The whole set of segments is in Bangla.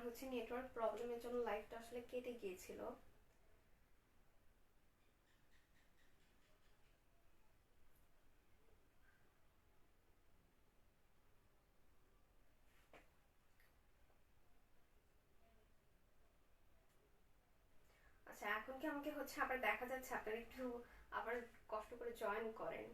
হচ্ছে নেটওয়ার্ক প্রবলেমের জন্য লাইভটা আসলে কেটে গিয়েছিল। আচ্ছা, এখন কি আমাকে হচ্ছে আবার দেখা যাচ্ছে? আপনারা একটু আবার কষ্ট করে জয়েন করেন।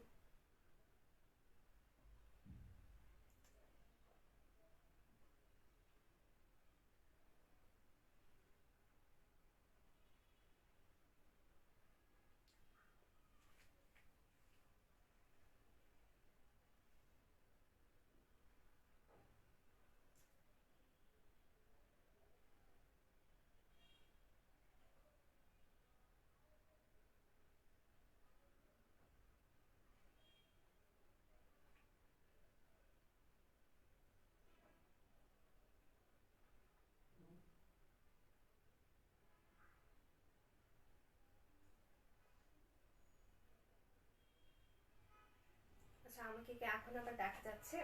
আচ্ছা, আমাকে কি এখন আবার দেখা যাচ্ছে?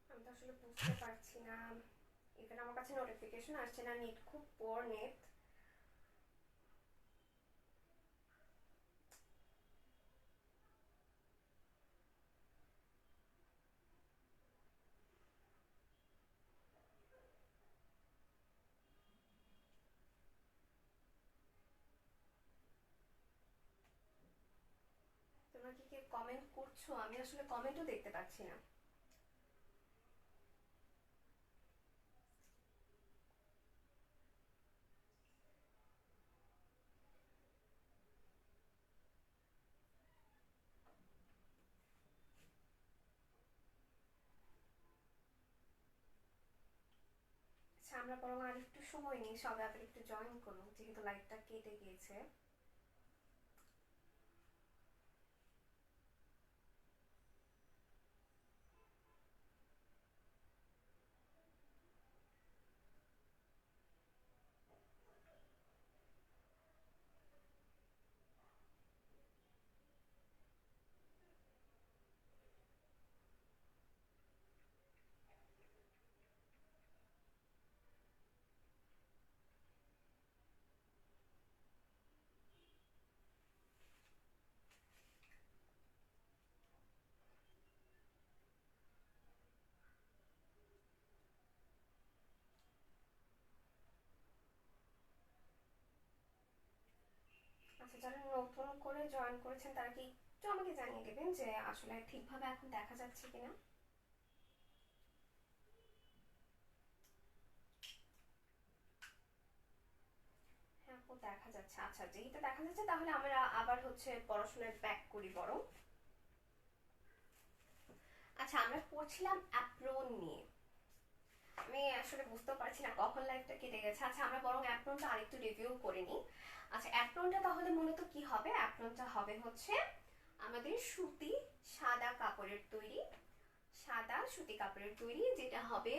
আমি তো আসলে বুঝতে পারছি না। ইভেন আমার কাছে নোটিফিকেশন আসছে না, নেট খুব পোর নেট। তোমরা কি কেউ কমেন্ট করছো? আমি আসলে কমেন্টও দেখতে পাচ্ছি না। আচ্ছা, আমরা বরং আর একটু সময় নিই, সবাই আবার একটু জয়েন করুন যেহেতু লাইভটা কেটে গিয়েছে। আচ্ছা, যারা নতুন করে জয়েন করেছেন তারা কি একটু আমাকে জানিয়ে দেবেন যে আসলে ঠিকভাবে এখন দেখা যাচ্ছে কিনা? হ্যাঁ আপু, দেখা যাচ্ছে। আচ্ছা, যেহেতু দেখা যাচ্ছে তাহলে আমরা আবার হচ্ছে পড়াশোনায় ব্যাক করি বরং। আচ্ছা, আমরা পড়ছিলাম অ্যাপ্রন নিয়ে। আমি আসলে বুঝতে পারছি না কখন লাইফটা কেটে গেছে। আচ্ছা, আমরা বরং অ্যাপ্রনটা আরেকটু রিভিউ করে নিই। আচ্ছা, অ্যাপ্রনটা তাহলে মূলত কি হবে? অ্যাপ্রনটা হবে হচ্ছে আমাদের সুতি সাদা কাপড়ের তৈরি, সাদা সুতি কাপড়ের তৈরি, যেটা হবে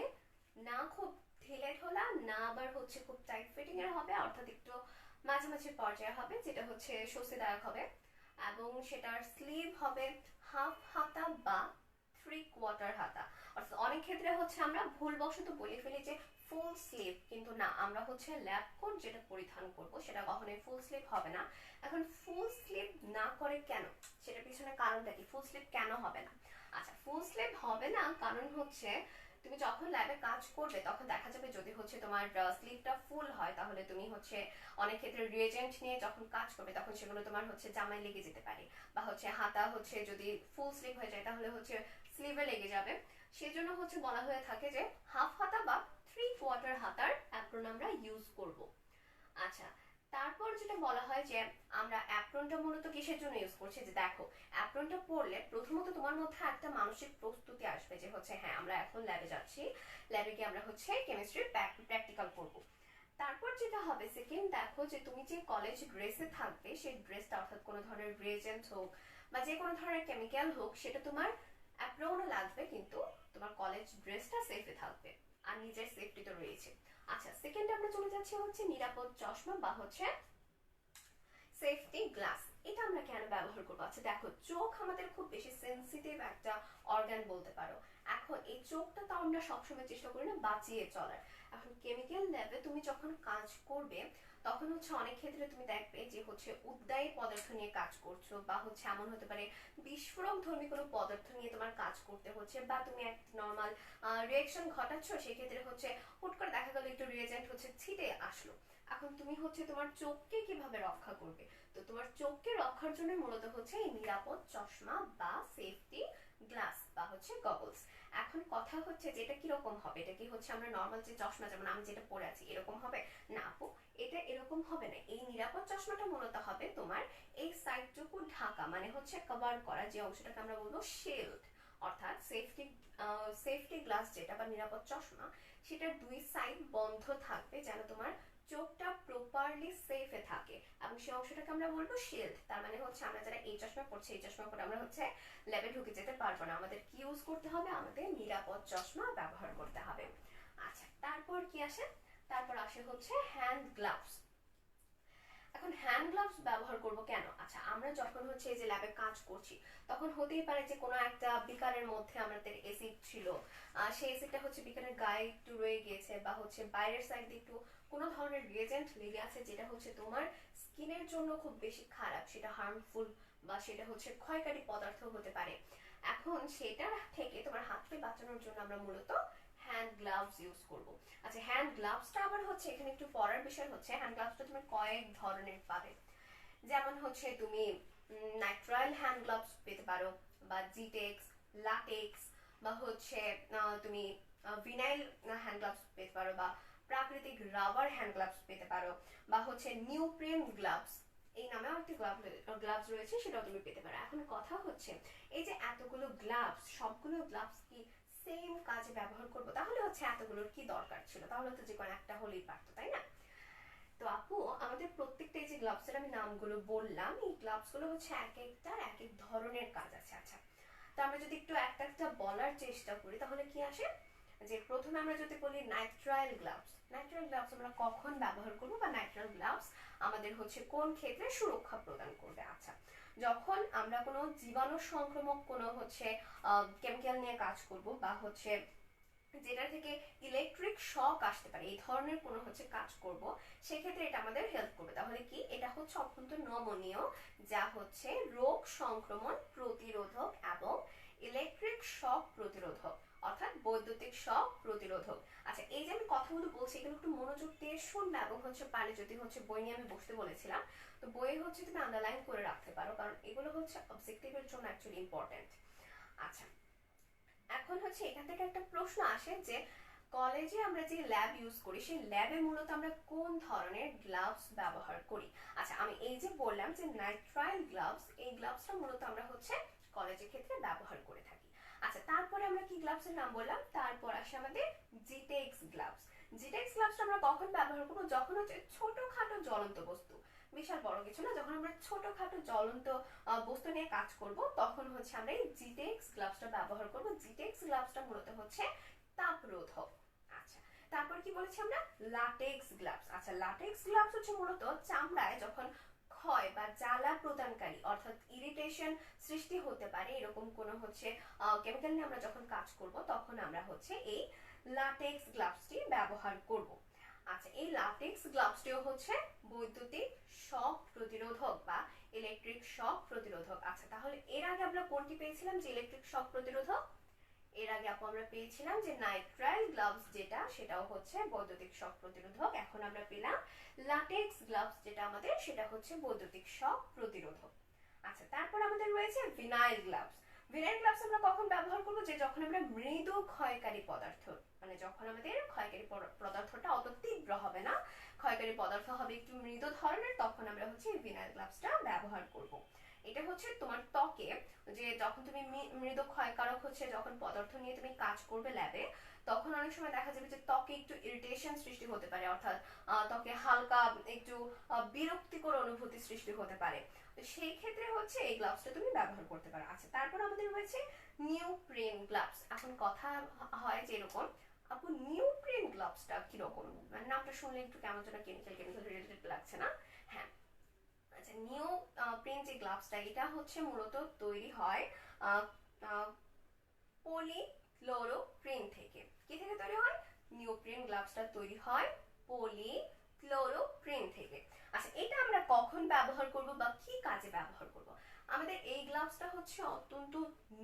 না খুব ঢিলে ঢোলা, না আবার হচ্ছে খুব টাইট ফিটিং এর হবে, অর্থাৎ একটু মাঝামাঝি পর্যায়ে হবে, যেটা হচ্ছে স্বস্তিদায়ক হবে। এবং সেটার স্লিভ হবে হাফ হাতা বা থ্রি কোয়ার্টার হাতা। অর্থাৎ অনেক ক্ষেত্রে হচ্ছে আমরা ভুলবশত বলে ফেলি যে ফুল স্লিভ, কিন্তু না, আমরা হচ্ছে ল্যাব কোট যেটা পরিধান করব সেটা কখনোই ফুল স্লিভ হবে না। এখন ফুল স্লিভ না করে কেন, সেটার পিছনে কারণটা কি? ফুল স্লিভ কেন হবে না? আচ্ছা, ফুল স্লিভ হবে না কারণ হচ্ছে তুমি যখন ল্যাবে কাজ করবে তখন দেখা যাবে যদি হচ্ছে তোমার স্লিভটা ফুল হয় তাহলে তুমি হচ্ছে অনেক ক্ষেত্রে রিয়েজেন্ট নিয়ে যখন কাজ করবে তখন সেগুলো তোমার হচ্ছে জামায় লেগে যেতে পারে, বা হচ্ছে হাতা হচ্ছে যদি ফুল স্লিভ হয়ে যায় তাহলে হচ্ছে স্লিভে লেগে যাবে। সেজন্য হচ্ছে বলা হয়ে থাকে যে হাফ হাতা বা থ্রি কোয়ার্টার হাতার অ্যাপ্রন আমরা ইউজ করব। আচ্ছা, তারপর যেটা বলা হয় যে আমরা অ্যাপ্রনটা মূলত কিসের জন্য ইউজ করছি, যে দেখো অ্যাপ্রনটা পরলে প্রথমত তোমার মধ্যে একটা মানসিক প্রস্তুতি আসবে যে হচ্ছে হ্যাঁ আমরা এখন ল্যাবে যাচ্ছি, ল্যাবে গিয়ে আমরা হচ্ছে কেমিস্ট্রি প্র্যাকটিক্যাল করব। তারপর যেটা হবে সেকেন্ড, দেখো যে তুমি যে কলেজ ড্রেসে থাকবে সেই ড্রেসটা অর্থাৎ কোনো ধরনের রিয়েজেন্ট হোক বা যে কোনো ধরনের কেমিক্যাল হোক সেটা তোমার অ্যাপ্রনও লাগবে, কিন্তু তোমার কলেজ ড্রেসটা সেফে থাকবে আর নিজের সেফটি তো রয়েছে। আচ্ছা সেকেন্ড আমরা চলে যাচ্ছি হচ্ছে নিরাপদ চশমা বা হচ্ছে সেফটি গ্লাস। এটা আমরা কেন ব্যবহার করবো? আচ্ছা দেখো চোখ আমাদের খুব বেশি সেন্সিটিভ একটা অর্গান বলতে পারো। এখন এই চোখটা তো আমরা সবসময় চেষ্টা করি না বাঁচিয়ে চলার। এখন কেমিক্যাল ল্যাবে তুমি যখন কাজ করবে তখন হচ্ছে অনেক ক্ষেত্রে তুমি দেখবে যে হচ্ছে উদ্দায়ী পদার্থ নিয়ে কাজ করছো, বা হচ্ছে এমন হতে পারে বিস্ফোরক ধর্মী কোনো পদার্থ নিয়ে তোমার কাজ করতে হচ্ছে, বা তুমি একটা নর্মাল রিয়েকশন ঘটাচ্ছ, সেক্ষেত্রে হচ্ছে হুট করে দেখা গেল একটু রিয়েজেন্ট হচ্ছে ছিটে আসলো। এখন তুমি হচ্ছে তোমার চোখকে কিভাবে রক্ষা করবে? তো তোমার চোখকে রক্ষার জন্য মূলত হচ্ছে এই নিরাপদ চশমা বা সেফটি গ্লাস বা হচ্ছে গগলস। এখন কথা হচ্ছে যে এটা কিরকম হবে, এটা কি হচ্ছে আমরা নর্মাল যে চশমা যেমন আমি যেটা পরে আছি এরকম হবে? না আপু, এটা এরকম হবে না। এই নিরাপদ চশমাটা মূলত হবে তোমার এই সাইডটুকু ঢাকা, মানে হচ্ছে কভার করা, যে অংশটাকে আমরা বলবো শিল্ড, অর্থাৎ সেফটি গ্লাস যেটা বা নিরাপদ চশমা সেটার দুই সাইড বন্ধ থাকবে যেন তোমার চোখটা প্রপারলি সেফে থাকে, এবং সেই অংশটাকে আমরা বলবো শিল্ড। তার মানে হচ্ছে আমরা যারা এই চশমা পড়ছি এই চশমা পরে আমরা হচ্ছে ল্যাবে ঢুকে যেতে পারবো না, আমাদের কি ইউজ করতে হবে? আমাদের নিরাপদ চশমা ব্যবহার করতে হবে। আচ্ছা তারপর কি আসে? তারপর আসে হচ্ছে হ্যান্ড গ্লাভস। এখন হ্যান্ড গ্লাভস ব্যবহার করব কেন? আচ্ছা আমরা যখন হচ্ছে এই যে ল্যাবে কাজ করছি তখন হতেই পারে যে কোনো একটা বিকারের মধ্যে আমাদের এসিড ছিল, সেই এসিডটা হচ্ছে বিকারের গায়ে একটু রয়ে গিয়েছে, বা হচ্ছে বাইরের সাইডে একটু কোনো ধরনের রিয়েজেন্ট লেগে আছে যেটা হচ্ছে তোমার স্কিনের জন্য খুব বেশি খারাপ, সেটা হার্মফুল বা সেটা হচ্ছে ক্ষয়কারী পদার্থ হতে পারে। এখন সেটা থেকে তোমার হাতকে বাঁচানোর জন্য আমরা মূলত হ্যান্ড গ্লাভস ইউজ করব। আচ্ছা হ্যান্ড গ্লাভসটা আবার হচ্ছে এখানে একটু পড়ার বিষয় হচ্ছে হ্যান্ড গ্লাভসটা তুমি কয়েক ধরনের পাবে। যেমন হচ্ছে তুমি নাইট্রাইল হ্যান্ড গ্লাভস পেতে পারো, বা জিটেক্স, লাটেক্স, বা হচ্ছে তুমি ভিনাইল হ্যান্ড গ্লাভস পেতে পারো, বা প্রাকৃতিক রাবার হ্যান্ড গ্লাভস পেতে পারো, বা হচ্ছে নিউপ্রেন গ্লাভস এই নামেও একটি গ্লাভস রয়েছে, সেটাও তুমি পেতে পারো। এখন কথা হচ্ছে এই যে এতগুলো গ্লাভস, সবগুলো গ্লাভস কি সেম কাজে ব্যবহার করবো? তাহলে হচ্ছে এতগুলোর কি দরকার ছিল? তাহলে তো যে কোনো একটা হলেই পারতো, তাই না? তো আপু আমাদের প্রত্যেকটা এই যে গ্লাভসের আমি নামগুলো বললাম, এই গ্লাভসগুলো হচ্ছে এক একটার এক এক ধরনের কাজ আছে। আচ্ছা তো আমরা যদি একটু একটা একটা বলার চেষ্টা করি তাহলে কি আসে, যে প্রথমে আমরা যদি বলি নাইট্রাইল গ্লাভস। নাইট্রাইল গ্লাভস আমরা কখন ব্যবহার করবো, বা নাইট্রাইল গ্লাভস আমাদের হচ্ছে কোন ক্ষেত্রে সুরক্ষা প্রদান করবে? আচ্ছা যখন আমরা কোনো জীবাণু সংক্রামক কোনো হচ্ছে কেমিক্যাল নিয়ে কাজ করব, বা হচ্ছে যেটা থেকে ইলেকট্রিক শক আসতে পারে এই ধরনের কোনো হচ্ছে কাজ করব, সেক্ষেত্রে এটা আমাদের হেল্প করবে। তাহলে কি এটা হচ্ছে অত্যন্ত নমনীয়, যা হচ্ছে রোগ সংক্রমণ প্রতিরোধক এবং ইলেকট্রিক শক প্রতিরোধক, অর্থাৎ বৈদ্যুতিক শক প্রতিরোধক। আচ্ছা এই যে আমি কথাগুলো বলছি এগুলো একটু মনোযোগ দিয়ে শুনবে, এবং হচ্ছে পারে যদি হচ্ছে বই নিয়ে আমি বসতে বলেছিলাম তো বইয়ে হচ্ছে তুমি আন্ডারলাইন করে রাখতে পারো, কারণ এগুলো হচ্ছে অবজেক্টিভের জন্য অ্যাকচুয়ালি ইম্পর্টেন্ট। আচ্ছা এখন হচ্ছে এখান থেকে একটা প্রশ্ন আসে যে কলেজে আমরা যে ল্যাব ইউজ করি সেই ল্যাবে মূলত আমরা কোন ধরনের গ্লাভস ব্যবহার করি? আচ্ছা আমি এই যে বললাম যে নাইট্রাইল গ্লাভস, এই গ্লাভসটা মূলত আমরা হচ্ছে কলেজের ক্ষেত্রে ব্যবহার করে থাকি। আচ্ছা তারপরে আমরা কি গ্লাভসের নাম বললাম? তারপর আসে আমাদের জিটেক্স গ্লাভস। জিটেক্স গ্লাভসটা আমরা কখন ব্যবহার করবো? যখন হচ্ছে ছোটখাটো জ্বলন্ত বস্তু, বিশাল বড় কিছু না, যখন আমরা ছোটখাটো জ্বলন্ত বস্তু নিয়ে কাজ করব তখন হচ্ছে আমরা এই জিটেক্স গ্লাভসটা ব্যবহার করব। জিটেক্স গ্লাভসটা মূলত হচ্ছে তাপরোধক। আচ্ছা তারপর কি বলেছি আমরা? Latex gloves. আচ্ছা লাটেক্স গ্লাভস হচ্ছে মূলত চামড়ায় যখন ক্ষয় বা জ্বালা প্রদানকারী অর্থাৎ ইরিটেশন সৃষ্টি হতে পারে এরকম কোনো হচ্ছে কেমিক্যাল নিয়ে আমরা যখন কাজ করব তখন আমরা হচ্ছে এই লাটেক্স গ্লাভসটি ব্যবহার করব। আচ্ছা এই লাটেক্স গ্লাভসটিও হচ্ছে বৈদ্যুতিক শক প্রতিরোধক বা ইলেকট্রিক শক প্রতিরোধক। আচ্ছা তাহলে এর আগে আমরা কোনটি পেয়েছিলাম যে ইলেকট্রিক শক প্রতিরোধক? এর আগে আপু আমরা পেয়েছিলাম যে নাইট্রাইল গ্লাভস, যেটা সেটাও হচ্ছে বৈদ্যুতিক শক প্রতিরোধক। এখন আমরা পেলাম লাটেক্স গ্লাভস, যেটা আমাদের সেটা হচ্ছে বৈদ্যুতিক শক প্রতিরোধক। আচ্ছা তারপর আমাদের রয়েছে ভিনাইল গ্লাভস। ভিনাইল গ্লাভস আমরা কখন ব্যবহার করব? যে যখন আমরা মৃদু ক্ষয়কারী পদার্থ, মানে যখন আমাদের ক্ষয়কারী পদার্থটা অত তীব্র হবে না, ক্ষয়কারী পদার্থ হবে একটু মৃদু ধরনের, তখন আমরা হচ্ছে ভিনাইল গ্লাভসটা ব্যবহার করব। এটা হচ্ছে তোমার ত্বকে যে যখন তুমি মৃদু ক্ষয়কারক হচ্ছে যখন পদার্থ নিয়ে তুমি কাজ করবে ল্যাবে, তখন অনেক সময় দেখা যাবে যে ত্বকে একটু ইরিটেশন সৃষ্টি হতে পারে, অর্থাৎ ত্বকে হালকা একটু বিরক্তিকর অনুভূতি সৃষ্টি হতে পারে। তো সেই ক্ষেত্রে হচ্ছে এই গ্লাভসটা তুমি ব্যবহার করতে পারো। আচ্ছা, তারপর আমাদের রয়েছে নিওপ্রিন গ্লাভস। এখন কথা হয় যে এরকম, আপু নিওপ্রিন গ্লাভসটা কিরকম, মানে নামটা শুনলে একটু কেমন যেন কেমিক্যাল কেমিক্যাল রিলেটেড লাগছে না? হ্যাঁ, আচ্ছা, নিওপ্রিন যে গ্লাভসটা এটা হচ্ছে মূলত তৈরি হয় পলিক্লোরোপ্রিন থেকে। কি থেকে তৈরি হয়? নিওপ্রিন গ্লাভসটা তৈরি হয় পলিক্লোরোপ্রিন থেকে। আচ্ছা, এটা আমরা কখন ব্যবহার করব বা কি কাজে ব্যবহার করব? আমাদের এই গ্লাভসটা হচ্ছে অত্যন্ত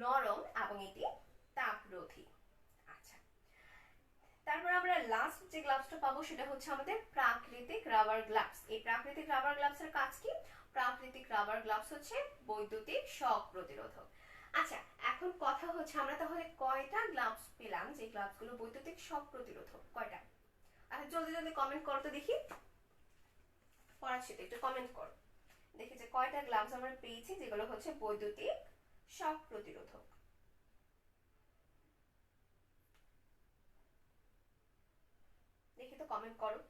নরম এবং এটি তাপরোধী। আচ্ছা, তারপর আমরা লাস্ট যে গ্লাভসটা পাবো সেটা হচ্ছে আমাদের প্রাকৃতিক রাবার গ্লাভস। এই প্রাকৃতিক রাবার গ্লাভসের কাজ কি? প্রাকৃতিক রাবার গ্লাভস হচ্ছে বৈদ্যুতিক শক প্রতিরোধক। আচ্ছা, এখন কথা হচ্ছে আমরা তাহলে কয়টা গ্লাভস পেলাম যে গ্লাভসগুলো বৈদ্যুতিক শক প্রতিরোধক? কয়টা? আচ্ছা, জলদি জলদি কমেন্ট করো তো দেখি, পড়াচ্ছি তো, একটু কমেন্ট করো দেখি যে কয়টা গ্লাভস আমরা পেয়েছি যেগুলো হচ্ছে বৈদ্যুতিক শক প্রতিরোধক। দেখি তো, কমেন্ট করো।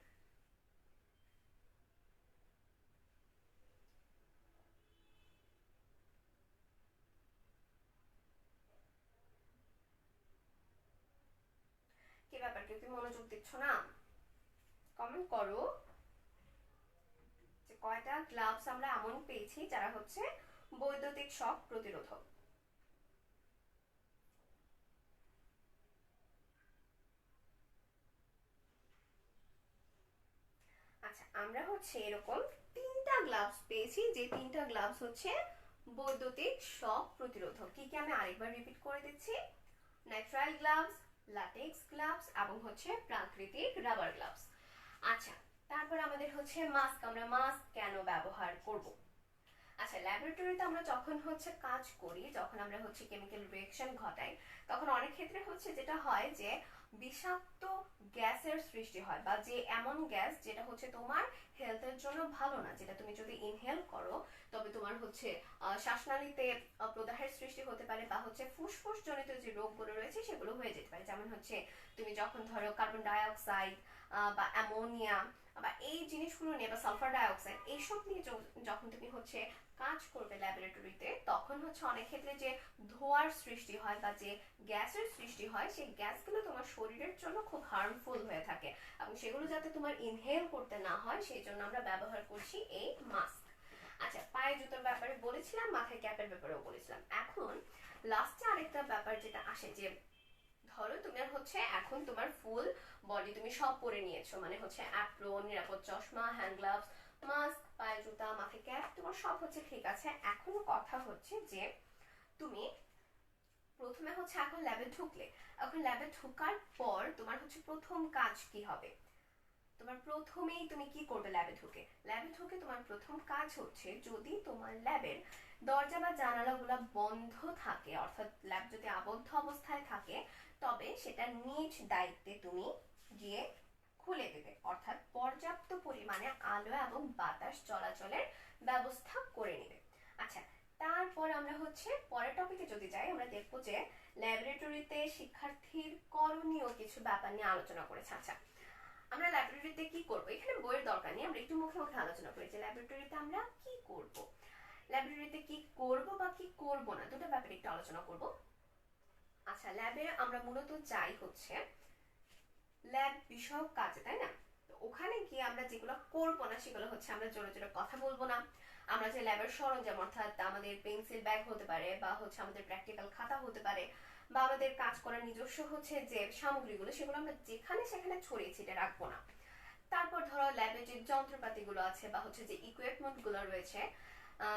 কি ব্যাপার, কেউ কি মনোযোগ দিচ্ছ না? কমেন্ট করো যে কয়টা গ্লাভস আমরা এমন পেয়েছি যারা হচ্ছে বৈদ্যুতিক শক প্রতিরোধক। আচ্ছা, আমরা হচ্ছে এরকম তিনটা গ্লাভস পেয়েছি, যে তিনটা গ্লাভস হচ্ছে বৈদ্যুতিক শক প্রতিরোধক। কি কি আমি আরেকবার রিপিট করে দিচ্ছি: ন্যাচারাল গ্লাভস, ল্যাটেক্স গ্লাভস এবং হচ্ছে প্রাকৃতিক রাবার গ্লাভস। আচ্ছা, তারপর আমাদের হচ্ছে মাস্ক। আমরা মাস্ক কেন ব্যবহার করব? আচ্ছা, ল্যাবরেটরিতে আমরা যখন হচ্ছে কাজ করি, যখন আমরা হচ্ছে কেমিক্যাল রিঅ্যাকশন ঘটাই, তখন অনেক ক্ষেত্রে হচ্ছে যেটা হয় যে বিষাক্ত গ্যাসের সৃষ্টি হয়, বা যে এমন গ্যাস যেটা হচ্ছে তোমার হেলথের জন্য ভালো না, যেটা তুমি যদি ইনহেল করো তবে তোমার হচ্ছে শ্বাসনালীতে প্রদাহের সৃষ্টি হতে পারে, বা হচ্ছে ফুসফুস জনিত যে রোগগুলো রয়েছে সেগুলো হয়ে যেতে পারে। যেমন হচ্ছে তুমি যখন ধরো কার্বন ডাইঅক্সাইড বা অ্যামোনিয়া বা এই জিনিসগুলো নিয়ে, বা সালফার ডাইঅক্সাইড এইসব নিয়ে যখন তুমি হচ্ছে কাজ করবে ল্যাবরেটরিতে, তখন হচ্ছে অনেক ক্ষেত্রে যে ধোঁয়ার সৃষ্টি হয় বা যে গ্যাসের সৃষ্টি হয়, সেই গ্যাসগুলো তোমার শরীরের জন্য খুব হার্মফুল হয়ে থাকে, এবং সেগুলো যাতে তোমার ইনহেল করতে না হয় সেই জন্য আমরা ব্যবহার করছি এই মাস্ক। আচ্ছা, পায়ে জুতোর ব্যাপারে বলেছিলাম, মাথায় ক্যাপের ব্যাপারেও বলেছিলাম। এখন লাস্টে আরেকটা ব্যাপার যেটা আসে, যে ধরো তুমি হচ্ছে এখন তোমার ফুল বডি তুমি সব পরে নিয়েছো, মানে হচ্ছে অ্যাপ্রন, নিরাপদ চশমা, হ্যান্ড গ্লাভস, মাস্ক, পায়ে জুতা, মাথায় ক্যাপ, তোমার সব হচ্ছে ঠিক আছে। এখন কথা হচ্ছে যে তুমি প্রথমে হচ্ছে এখন ল্যাবে ঢুকলে, এখন ল্যাবে ঢোকার পর তোমার হচ্ছে প্রথম কাজ কি হবে? তোমার প্রথমেই তুমি কি করবে? ল্যাবে ঢুকে, তোমার প্রথম কাজ হচ্ছে, যদি তোমার ল্যাবের দরজা বা জানালাগুলো বন্ধ থাকে, অর্থাৎ ল্যাব যদি আবদ্ধ অবস্থায় থাকে, তবে সেটা নিজ দায়িত্বে তুমি গিয়ে খুলে দেবে, অর্থাৎ পর্যাপ্ত পরিমাণে আলো এবং বাতাস চলাচলের ব্যবস্থা করে নেবে। আচ্ছা, তারপর আমরা হচ্ছে পরের টপিকে যদি যাই, আমরা দেখবো যে ল্যাবরেটরিতে শিক্ষার্থীর করণীয় কিছু ব্যাপার নিয়ে আলোচনা করেছে। আচ্ছা, আমরা ল্যাবরেটরিতে কি করব? এখানে বইয়ের দরকার নেই, আমরা একটু মুখে মুখে আলোচনা করি যে ল্যাবরেটরিতে আমরা কি করব। ল্যাবরেটরিতে কি করব বা কি করব না, দুটো ব্যাপারে একটু আলোচনা করব। আচ্ছা, ল্যাবে আমরা মূলত যাই হচ্ছে ল্যাব বিষয়ক কাজে, তাই না? তো ওখানে গিয়ে আমরা যেগুলো করব না সেগুলো হচ্ছে আমরা জোরে জোরে কথা বলবো না। আমরা যে ল্যাবের সরঞ্জাম, অর্থাৎ আমাদের পেন্সিল ব্যাগ হতে পারে, বা হচ্ছে আমাদের প্র্যাকটিক্যাল খাতা হতে পারে, বা আমাদের কাজ করার নিজস্ব হচ্ছে যে সামগ্রীগুলো, সেগুলো আমরা যেখানে সেখানে ছড়িয়ে ছিটিয়ে রাখবো না। তারপর ধরো ল্যাবে যে যন্ত্রপাতিগুলো আছে বা হচ্ছে যে ইকুইপমেন্ট গুলো রয়েছে,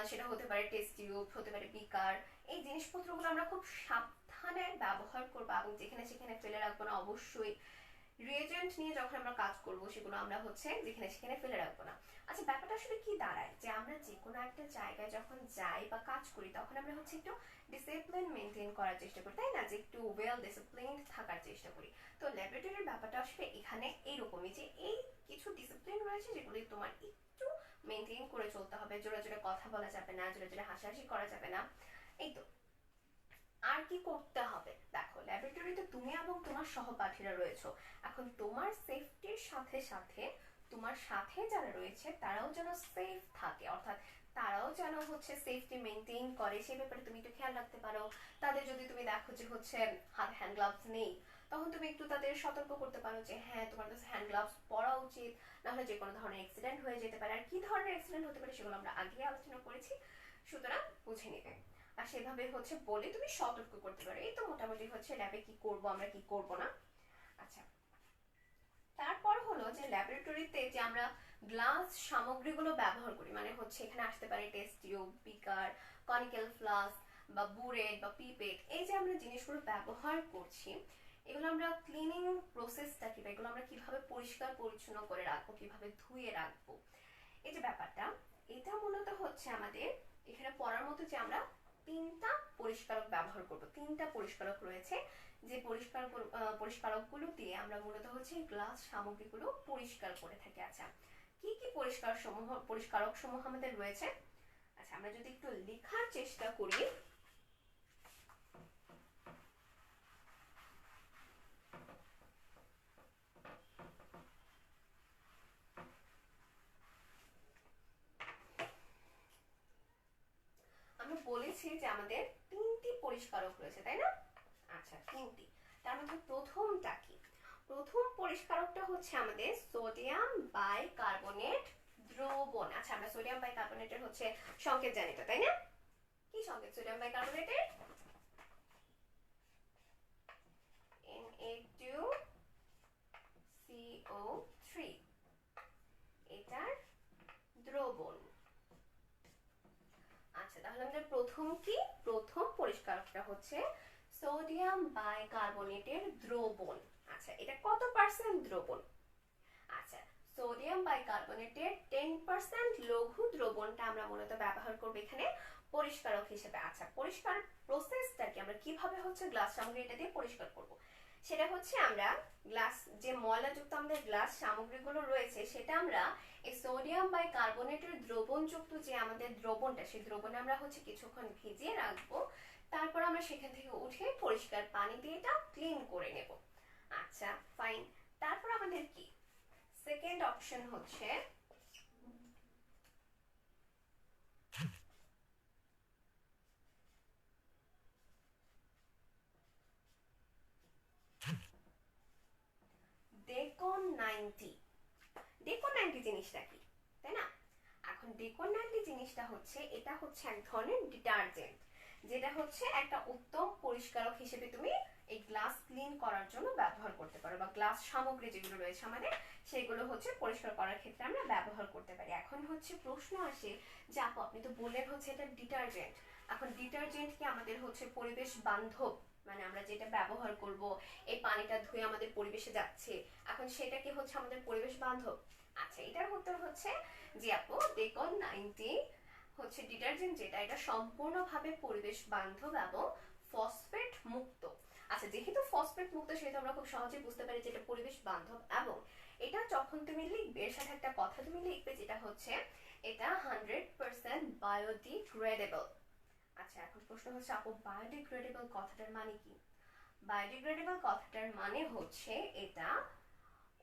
সেটা হতে পারে টেস্ট টিউব, হতে পারে বিকার, এই জিনিসপত্রগুলো আমরা খুব সাবধানে ব্যবহার করবো এবং যেখানে সেখানে ফেলে রাখবো না। অবশ্যই রিয়েজেন্ট নিয়ে যখন আমরা কাজ করব সেগুলো আমরা হচ্ছে যেখানে সেখানে ফেলে রাখবো না। আচ্ছা, ব্যাপারটা আসলে কি দাঁড়ায়, যে আমরা যে কোনো একটা জায়গায় যখন যাই বা কাজ করি, তখন আমরা হচ্ছে একটু ডিসিপ্লিন মেনটেন করার চেষ্টা করি, তাই না? যে একটু ওয়েল ডিসিপ্লিনড থাকার চেষ্টা করি। তো ল্যাবরেটরির ব্যাপারটা আসলে এখানে এইরকমই, যে এই কিছু ডিসিপ্লিন রয়েছে যেগুলি তোমার একটু মেনটেন করে চলতে হবে। জোরে জোরে কথা বলা যাবে না, জোরে জোরে হাসাহাসি করা যাবে না। এই তো। আর কি করতে হবে দেখো, ল্যাবরেটরিতে তুমি এবং তোমার সহপাঠীরা রয়েছে, এখন তোমার সেফটির সাথে সাথে তোমার সাথে যারা রয়েছে তারাও যেন সেফ থাকে, অর্থাৎ তারাও যেন হচ্ছে সেফটি মেনটেন করে, সে ব্যাপারে তুমি একটু খেয়াল রাখতে পারো। তাদের যদি তুমি দেখো যে হচ্ছে হাতে হ্যান্ড গ্লাভস নেই, তখন তুমি একটু তাদের সতর্ক করতে পারো যে হ্যাঁ তোমার কাছে হ্যান্ড গ্লাভস পরা উচিত, নাহলে যে কোনো ধরনের অ্যাক্সিডেন্ট হয়ে যেতে পারে। আর কি ধরনের অ্যাক্সিডেন্ট হতে পারে সেগুলো আমরা আগে আলোচনা করেছি, সুতরাং বুঝে নেবে। আর সেভাবে হচ্ছে বলে তুমি সতর্ক করতে পারো। এই তো মোটামুটি হচ্ছে ল্যাবে কি করব আমরা কি করব না। আচ্ছা, তারপর হলো যে ল্যাবরেটরিতে যে আমরা গ্লাস সামগ্রীগুলো ব্যবহার করি, মানে হচ্ছে এখানে আসতে পারে টেস্ট টিউব, বিকার, কনিক্যাল ফ্লাস্ক বা বুরেট বা পিপেট, এই যে আমরা জিনিসগুলো ব্যবহার করছি, এগুলো আমরা ক্লিনিং প্রসেসটা কি, এগুলো আমরা কিভাবে পরিষ্কার পরিচ্ছন্ন করে রাখবো, কিভাবে ধুয়ে রাখবো, এই যে ব্যাপারটা, এটা মূলত হচ্ছে আমাদের এখানে পড়ার মতো যে আমরা তিনটা পরিষ্কারক ব্যবহার করব। তিনটা পরিষ্কারক রয়েছে, যে পরিষ্কারকগুলো দিয়ে আমরা মূলত হচ্ছে গ্লাস সামগ্রীগুলো পরিষ্কার করে থাকি। আচ্ছা, কি কি পরিষ্কারক সমূহ আমাদের রয়েছে? আচ্ছা, আমরা যদি একটু লেখার চেষ্টা করি, আমরা বলেছি যে আমাদের তিনটি পরিষ্কারক রয়েছে, তাই না? আচ্ছা, তিনটি। তার মধ্যে প্রথমটা কি? প্রথম পরিষ্কারকটা হচ্ছে আমাদের সোডিয়াম বাইকার্বনেট দ্রবণ। আচ্ছা, আমরা সোডিয়াম বাইকার্বনেটের হচ্ছে সংকেত জানি তো, তাই না? কি সংকেত সোডিয়াম বাইকার্বনেটের? Na2CO3, এটার দ্রবণ। আচ্ছা, তাহলে আমাদের প্রথম কি? প্রথম পরিষ্কারকটা হচ্ছে সোডিয়াম বাইকার্বনেটের দ্রবণ। আচ্ছা, এটা কত পার্সেন্ট দ্রবণ? আচ্ছা, সোডিয়াম বাইকার্বনেটের 10% লঘু দ্রবণটা আমরা মূলত ব্যবহার করব এখানে পরিষ্কারক হিসেবে। আচ্ছা, পরিষ্কার প্রসেসটা কি, আমরা কিভাবে হচ্ছে গ্লাস সামগ্রী এটা দিয়ে পরিষ্কার করব, সেটা হচ্ছে আমরা গ্লাস যে ময়লাযুক্ত আমাদের গ্লাস সামগ্রীগুলো রয়েছে সেটা আমরা এই সোডিয়াম বাইকার্বনেটের দ্রবণযুক্ত যে আমাদের দ্রবণটা, সেই দ্রবণে আমরা হচ্ছে কিছুক্ষণ ভিজিয়ে রাখবো, তারপর আমরা সেখান থেকে উঠে পরিষ্কার পানি দিয়ে এটা ক্লিন করে নেব। আচ্ছা, ফাইন। তারপর আমাদের কি সেকেন্ড অপশন হচ্ছে ডেকন 90। ডেকন 90 জিনিসটা কি, তাই না? এখন ডেকন 90 জিনিসটা হচ্ছে, এটা হচ্ছে এক ধরনের ডিটারজেন্ট, যেটা হচ্ছে একটা উত্তম পরিষ্কারক হিসেবে তুমি এই গ্লাস ক্লিন করার জন্য ব্যবহার করতে পারো, বা গ্লাস সামগ্রী যেগুলো রয়েছে আমাদের সেগুলো হচ্ছে পরিষ্কার করার ক্ষেত্রে আমরা ব্যবহার করতে পারি। এখন হচ্ছে প্রশ্ন আসে যে আপু আপনি তো বললেন হচ্ছে এটা ডিটারজেন্ট, এখন ডিটারজেন্ট কি আমাদের হচ্ছে পরিবেশ বান্ধব, মানে আমরা যেটা ব্যবহার করব এই পানিটা ধুয়ে আমাদের পরিবেশে যাচ্ছে, এখন সেটা কি হচ্ছে আমাদের পরিবেশ বান্ধব? আচ্ছা, এটার উত্তর হচ্ছে যে আপু ডেকন 90 হচ্ছে ডিটারজেন্ট যেটা, এটা সম্পূর্ণভাবে পরিবেশ বান্ধব এবং ফসফেট মুক্ত। আচ্ছা, যেহেতু ফসফেট মুক্ত সেহেতু আমরা খুব সহজেই বুঝতে পারি যে এটা পরিবেশ বান্ধব, এবং এটা যখন তুমি লিখবে এর সাথে একটা কথা তুমি লিখবে যেটা হচ্ছে এটা 100% বায়োডিগ্রেডেবল। আচ্ছা, এখন প্রশ্ন হচ্ছে আপু বায়োডিগ্রেডেবল কথাটার মানে কি? বায়োডিগ্রেডেবল কথাটার মানে হচ্ছে এটা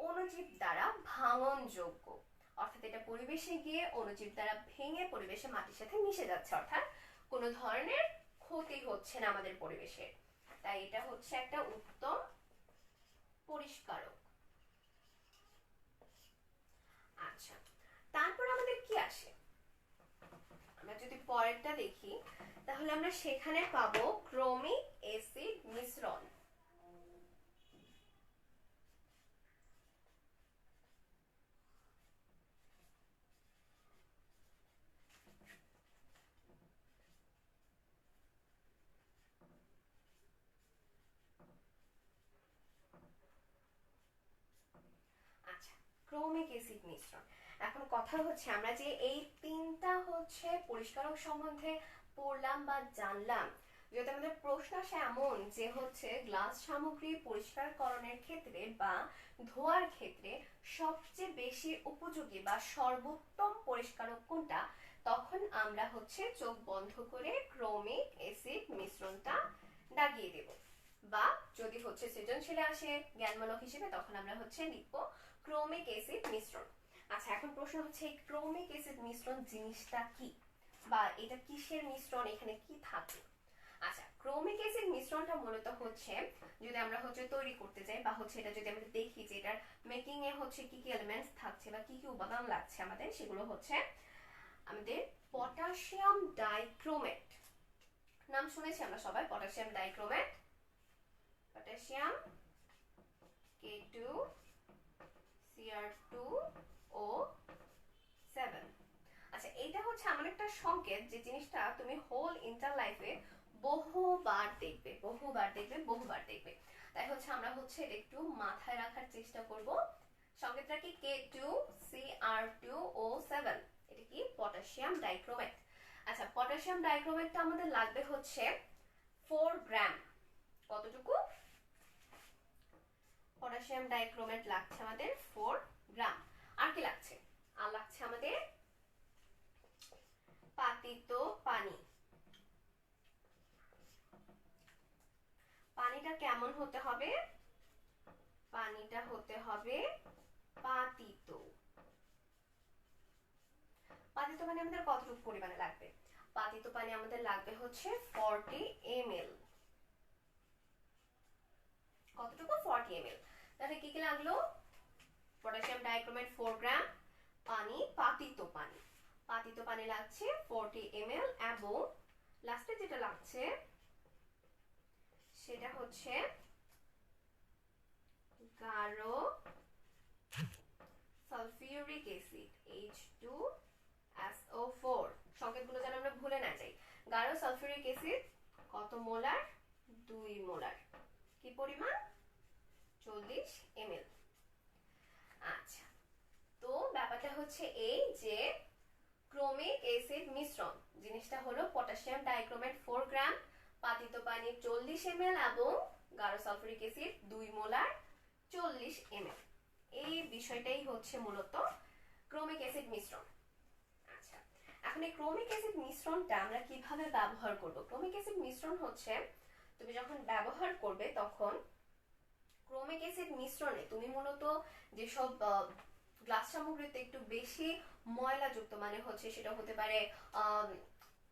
অণুজীব দ্বারা ভাঙনযোগ্য, অর্থাৎ এটা পরিবেশে গিয়ে অণুজীব দ্বারা ভেঙে পরিবেশে মাটির সাথে মিশে যাচ্ছে, অর্থাৎ কোনো ধরনের ক্ষতি হচ্ছে না আমাদের পরিবেশে, তাই এটা হচ্ছে একটা উত্তম পরিষ্কারক। আচ্ছা, তারপর আমাদের কি আসে? আমরা যদি পরেরটা দেখি তাহলে আমরা সেখানে পাবো ক্রোমিক অ্যাসিড মিশ্রণ। আচ্ছা, ক্রোমিক অ্যাসিড মিশ্রণ। এখন কথা হচ্ছে আমরা যে এই তিনটা হচ্ছে পরিষ্কারক সম্বন্ধে পড়লাম বা জানলাম, যদি আমাদের প্রশ্ন আসে এমন যে হচ্ছে গ্লাস সামগ্রী পরিষ্কারকরণের ক্ষেত্রে বা ধোয়ার ক্ষেত্রে সবচেয়ে বেশি উপযোগী বা সর্বোত্তম পরিষ্কারক কোনটা, তখন আমরা হচ্ছে চোখ বন্ধ করে ক্রোমিক অ্যাসিড মিশ্রণটা দাগিয়ে দেব। বা যদি হচ্ছে সৃজনশীলে আসে জ্ঞানমূলক হিসেবে, তখন আমরা হচ্ছে লিখবো ক্রোমিক অ্যাসিড মিশ্রণ। আচ্ছা, এখন প্রশ্ন হচ্ছে এই ক্রোমিক অ্যাসিড মিশ্রণ জিনিসটা কি, বা এটা কিসের মিশ্রণ, এখানে কি থাকে। আচ্ছা, ক্রোমিক অ্যাসিড মিশ্রণটা মূলত হচ্ছে যদি আমরা হচ্ছে তৈরি করতে যাই বা হচ্ছে এটা যদি আমরা দেখি যে এটার মেকিং এ হচ্ছে কি কি এলিমেন্টস থাকছে বা কি কি উপাদান লাগছে আমাদের, সেগুলো হচ্ছে আমাদের পটাশিয়াম ডাইক্রোমেট। নাম শুনেছি আমরা সবাই, পটাশিয়াম ডাইক্রোমেট, পটাশিয়াম K2Cr2O7। আচ্ছা, এইটা হচ্ছে এমন একটা সংকেত যে জিনিসটা তুমি হোল ইন্টার লাইফে বহুবার দেখবে বহুবার দেখবে বহুবার দেখবে। তাই হচ্ছে আমরা হচ্ছে এটা একটু মাথায় রাখার চেষ্টা করব। সংকেতটা কি? K2Cr2O7, এটা কি? Potassium dichromate. আচ্ছা, পটাশিয়াম ডাইক্রোমেটটা আমাদের লাগবে হচ্ছে 4 গ্রাম। কতটুকু? পটাশিয়াম ডাইক্রোমেট লাগছে আমাদের 4 গ্রাম। আর কি লাগছে? আর লাগছে আমাদের পাতিত পানি। পানিটা কেমন হতে হবে? পানিটা হতে হবে পাতিত। পাতিত পানি আমাদের কতটুকু পরিমাণে লাগবে? পাতিত পানি আমাদের লাগবে হচ্ছে 40 ml। কতটুকু? 40 ml। তাহলে কি কি লাগলো? পটাশিয়াম ডাইক্রোমেট 4 গ্রাম, পানি, পাতিত পানি। পাতিত পানি লাগছে 40 ml এবং লাস্টে যেটা লাগছে সেটা হচ্ছে গাঢ় সালফিউরিক অ্যাসিড H2SO4। সংকেতগুলো যেন আমরা ভুলে না যাই। গাঢ় সালফিউরিক অ্যাসিড কত মোলার? 2 মোলার। কি পরিমাণ? 40 ml। আচ্ছা, তো ব্যাপারটা হচ্ছে এই যে ক্রোমিক অ্যাসিড মিশ্রণ জিনিসটা হলো পটাশিয়াম ডাইক্রোমেট 4 গ্রাম, পাতিত পানি 40 ml এবং গাঢ় সালফিউরিক অ্যাসিড 2 মোলার 40 ml। এই বিষয়টাই হচ্ছে মূলত ক্রোমিক অ্যাসিড মিশ্রণ। আচ্ছা, এখন এই ক্রোমিক অ্যাসিড মিশ্রণটা আমরা কিভাবে ব্যবহার করব? ক্রোমিক অ্যাসিড মিশ্রণ হচ্ছে তুমি যখন ব্যবহার করবে তখন ক্রোমিক অ্যাসিড মিশ্রণে তুমি মূলত যেসব গ্লাস সামগ্রীতে একটু বেশি ময়লাযুক্ত, মানে হচ্ছে সেটা হতে পারে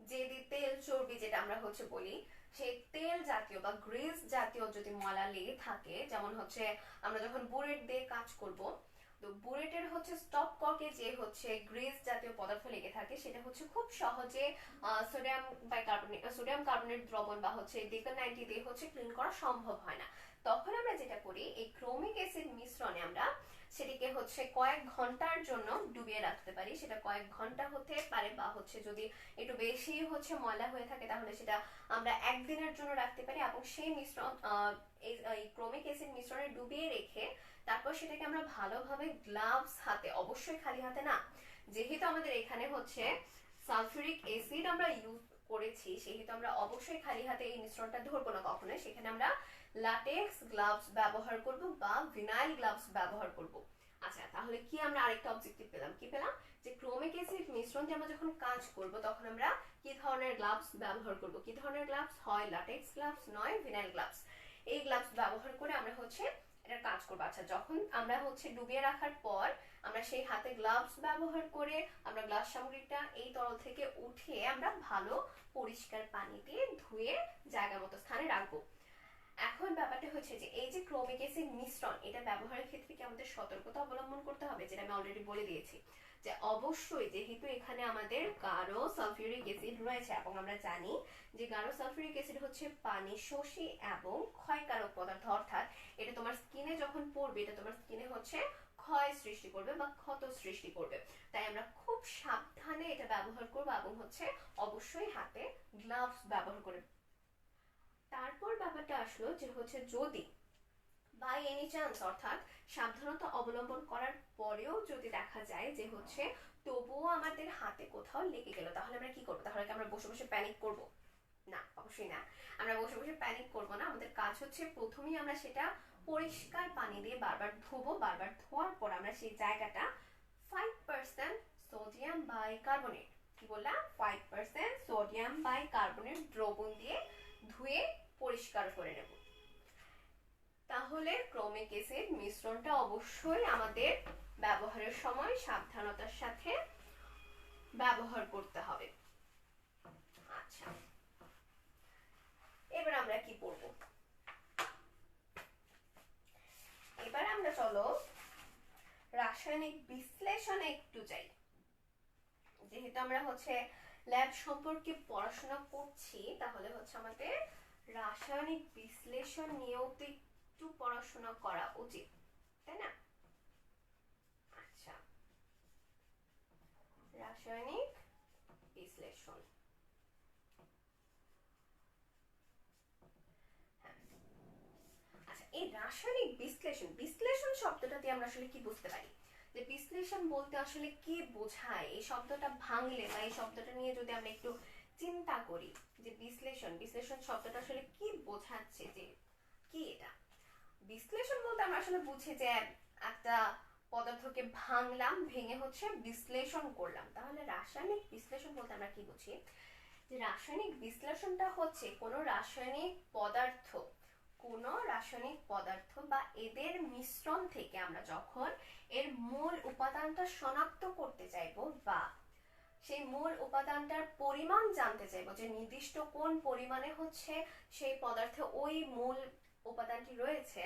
যে তেল চর্বি যেটা আমরা হচ্ছে বলি, সেই তেল জাতীয় বা গ্রিস জাতীয় যদি ময়লা লেগে থাকে, যেমন হচ্ছে আমরা যখন বুলেট দিয়ে কাজ করব, তো বুলেটের হচ্ছে স্টপ কর্কে যে হচ্ছে গ্রিস জাতীয় পদার্থ লেগে থাকে, সেটা হচ্ছে খুব সহজে সোডিয়াম কার্বনেট দ্রবণ বা হচ্ছে ডেকান 90 দিয়ে হচ্ছে ক্লিন করা সম্ভব হয় না। তখন আমরা যেটা করি, এই ক্রোমিক অ্যাসিড মিশ্রণে আমরা সেটিকে হচ্ছে কয়েক ঘন্টার জন্য ডুবিয়ে রাখতে পারি। সেটা কয়েক ঘন্টা হতে পারে বা হচ্ছে যদি একটু বেশি হচ্ছে ময়লা হয়ে থাকে তাহলে সেটা আমরা একদিনের জন্য রাখতে পারি। এবং সেই মিশ্রণ এই ক্রোমিক অ্যাসিড মিশ্রণে ডুবিয়ে রেখে তারপর সেটাকে আমরা ভালোভাবে গ্লাভস হাতে, অবশ্যই খালি হাতে না, যেহেতু আমাদের এখানে হচ্ছে সালফিউরিক অ্যাসিড আমরা ইউজ করেছি, সেহেতু আমরা অবশ্যই খালি হাতে এই মিশ্রণটা ধরবো না কখনোই। সেখানে আমরা ল্যাটেক্স গ্লাভস ব্যবহার করব বা ভিনাইল গ্লাভস ব্যবহার করব। আচ্ছা, তাহলে কি আমরা আরেকটা অবজেক্টিভ পেলাম? কি পেলাম? যে ক্রোমিক অ্যাসিড মিশ্রণ দিয়ে আমরা যখন কাজ করব তখন আমরা কি ধরনের গ্লাভস ব্যবহার করব? কি ধরনের গ্লাভস? হয় ল্যাটেক্স গ্লাভস, নয় ভিনাইল গ্লাভস। এই গ্লাভস ব্যবহার করে আমরা হচ্ছে এটা কাজ করবো। আচ্ছা, যখন আমরা হচ্ছে ডুবিয়ে রাখার পর আমরা সেই হাতে গ্লাভস ব্যবহার করে আমরা গ্লাস সামগ্রীটা এই তরল থেকে উঠিয়ে আমরা ভালো পরিষ্কার পানি দিয়ে ধুয়ে জায়গা মতো স্থানে রাখবো। এখন ব্যাপারটা হচ্ছে যে এই যে ক্রোমিক অ্যাসিড মিশ্রণ, এটা ব্যবহারের ক্ষেত্রে কি আমাদের সতর্কতা অবলম্বন করতে হবে? যেটা আমি অলরেডি বলে দিয়েছি যে অবশ্যই, যেহেতু এখানে আমাদের গাঢ় সালফিউরিক অ্যাসিড রয়েছে এবং আমরা জানি যে গাঢ় সালফিউরিক অ্যাসিড হচ্ছে পানি শোষী এবং ক্ষয়কারক পদার্থ, অর্থাৎ এটা তোমার স্কিনে যখন পড়বে এটা তোমার স্কিনে হচ্ছে ক্ষয় সৃষ্টি করবে বা ক্ষত সৃষ্টি করবে। তাই আমরা খুব সাবধানে এটা ব্যবহার করবো এবং হচ্ছে অবশ্যই হাতে গ্লাভস ব্যবহার করে। তারপর ব্যাপারটা আসলো যে হচ্ছে যদি বাই এনি চান্স, অর্থাৎ সাবধানতা অবলম্বন করার পরেও যদি দেখা যায় যে হচ্ছে তবুও আমাদের হাতে কোথাও লেগে গেল, তাহলে আমরা কি করবো? তাহলে কি আমরা বসে বসে প্যানিক করব? না, অবশ্যই না। আমরা বসে বসে প্যানিক করব না। আমাদের কাজ হচ্ছে প্রথমেই আমরা সেটা পরিষ্কার পানি দিয়ে বারবার ধোবো। বারবার ধোয়ার পর আমরা সেই জায়গাটা 5% সোডিয়াম বাইকার্বনেট, কি বললাম, 5% সোডিয়াম বাইকার্বনেট দ্রবণ দিয়ে ধুয়ে পরিষ্কার করে নেব। তাহলে ক্রোমিক অ্যাসিড মিশ্রণটা অবশ্যই আমাদের ব্যবহারের সময় সাবধানতার সাথে ব্যবহার করতে হবে। আচ্ছা, এবার আমরা কি করব? এবার আমরা চলো রাসায়নিক বিশ্লেষণে একটু যাই। যেহেতু আমরা হচ্ছে ল্যাব সম্পর্কে পড়াশোনা করছি, তাহলে হচ্ছে আমাদের রাসায়নিক বিশ্লেষণ নিয়েও তো একটু পড়াশোনা করা উচিত, তাই না? আচ্ছা, রাসায়নিক বিশ্লেষণ, আচ্ছা এই রাসায়নিক বিশ্লেষণ, বিশ্লেষণ শব্দটা দিয়ে আমরা আসলে কি বুঝতে পারি? যে বিশ্লেষণ বলতে আসলে কি বোঝায়, এই শব্দটা ভাঙলে বা এই শব্দটা নিয়ে যদি আমরা একটু চিন্তা করি যে বিশ্লেষণ, বিশ্লেষণ শব্দটা আসলে কি বোঝাচ্ছে, যে কি এটা? বিশ্লেষণ বলতে আমরা আসলে বুঝি যে একটা পদার্থকে ভাঙলাম, ভেঙে হচ্ছে বিশ্লেষণ করলাম। তাহলে রাসায়নিক বিশ্লেষণ বলতে আমরা কি বুঝি? যে রাসায়নিক বিশ্লেষণটা হচ্ছে কোনো রাসায়নিক পদার্থ, কোনো রাসায়নিক পদার্থ বা এদের মিশ্রণ থেকে আমরা যখন এর মূল উপাদানটা শনাক্ত করতে চাইবো বা সেই মূল উপাদানটার পরিমাণ জানতে চাইবো, যে নির্দিষ্ট কোন পরিমাণে হচ্ছে সেই পদার্থে ওই মূল উপাদানটি রয়েছে,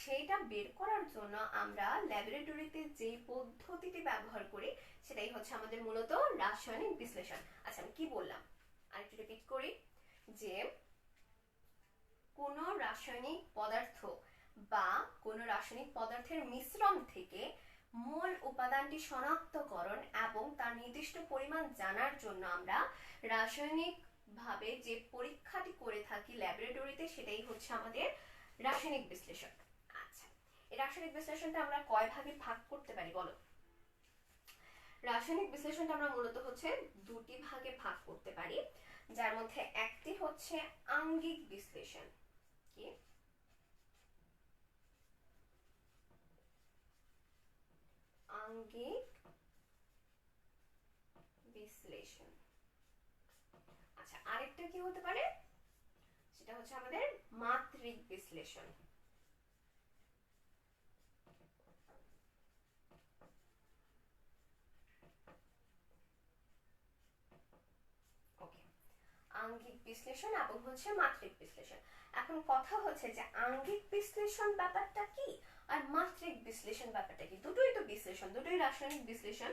সেইটা বের করার জন্য আমরা ল্যাবরেটরিতে যে পদ্ধতিটি ব্যবহার করি সেটাই হচ্ছে আমাদের মূলত রাসায়নিক বিশ্লেষণ। আচ্ছা, আমি কি বললাম আরেকটু রিপিট করি, যে কোনো রাসায়নিক পদার্থ বা কোনো রাসায়নিক পদার্থের মিশ্রণ থেকে মূল উপাদানটি শনাক্তকরণ এবং তার নির্দিষ্ট পরিমাণ জানার জন্য আমরা রাসায়নিক ভাবে যে পরীক্ষাটি করে থাকি ল্যাবরেটরিতে, সেটাই হচ্ছে আমাদের রাসায়নিক বিশ্লেষণ। আচ্ছা, এই রাসায়নিক বিশ্লেষণটা আমরা কয় ভাগে ভাগ করতে পারি বলো? রাসায়নিক বিশ্লেষণটা আমরা মূলত হচ্ছে দুটি ভাগে ভাগ করতে পারি, যার মধ্যে একটি হচ্ছে আঙ্গিক বিশ্লেষণ। কি? আঙ্গিক বিশ্লেষণ। আচ্ছা, আরেকটা কি হতে পারে? সেটা হচ্ছে আমাদের মাত্রিক বিশ্লেষণ। আঙ্গিক বিশ্লেষণ এবং হচ্ছে মাত্রিক বিশ্লেষণ। এখন কথা হচ্ছে যে আঙ্গিক বিশ্লেষণ ব্যাপারটা কি আর মাত্রিক বিশ্লেষণ ব্যাপারটা কি? দুটোই তো বিশ্লেষণ, দুটোই রাসায়নিক বিশ্লেষণ।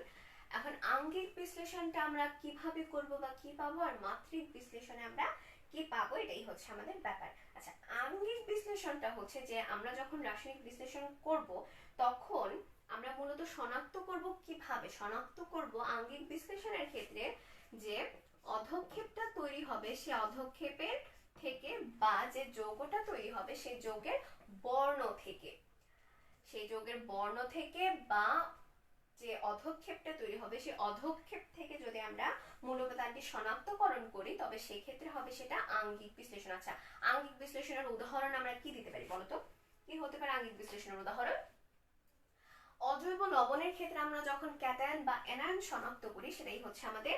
এখন আঙ্গিক বিশ্লেষণটা আমরা কিভাবে করব বা কি পাবো, আর মাত্রিক বিশ্লেষণে আমরা কি পাবো, এটাই হচ্ছে আমাদের ব্যাপার। আচ্ছা, আঙ্গিক বিশ্লেষণটা হচ্ছে যে আমরা যখন রাসায়নিক বিশ্লেষণ করব তখন আমরা মূলত শনাক্ত করব, কিভাবে শনাক্ত করব আঙ্গিক বিশ্লেষণের ক্ষেত্রে, যে অধক্ষেপটা তৈরি হবে সে অধক্ষেপের থেকে বা যে যৌগটা তৈরি হবে সেই যৌগের বর্ণ থেকে, সেই যৌগের বর্ণ থেকে বা যে অধক্ষেপটা তৈরি হবে সেই অধক্ষেপ থেকে যদি আমরা মূল উপাদানটি শনাক্তকরণ করি তবে সেই ক্ষেত্রে হবে সেটা আঙ্গিক বিশ্লেষণ। আচ্ছা, আঙ্গিক বিশ্লেষণের উদাহরণ আমরা কি দিতে পারি বলতো? কি হতে পারে আঙ্গিক বিশ্লেষণের উদাহরণ? অজৈব লবণের ক্ষেত্রে আমরা যখন ক্যাটায়ন বা অ্যানায়ন শনাক্ত করি সেটাই হচ্ছে আমাদের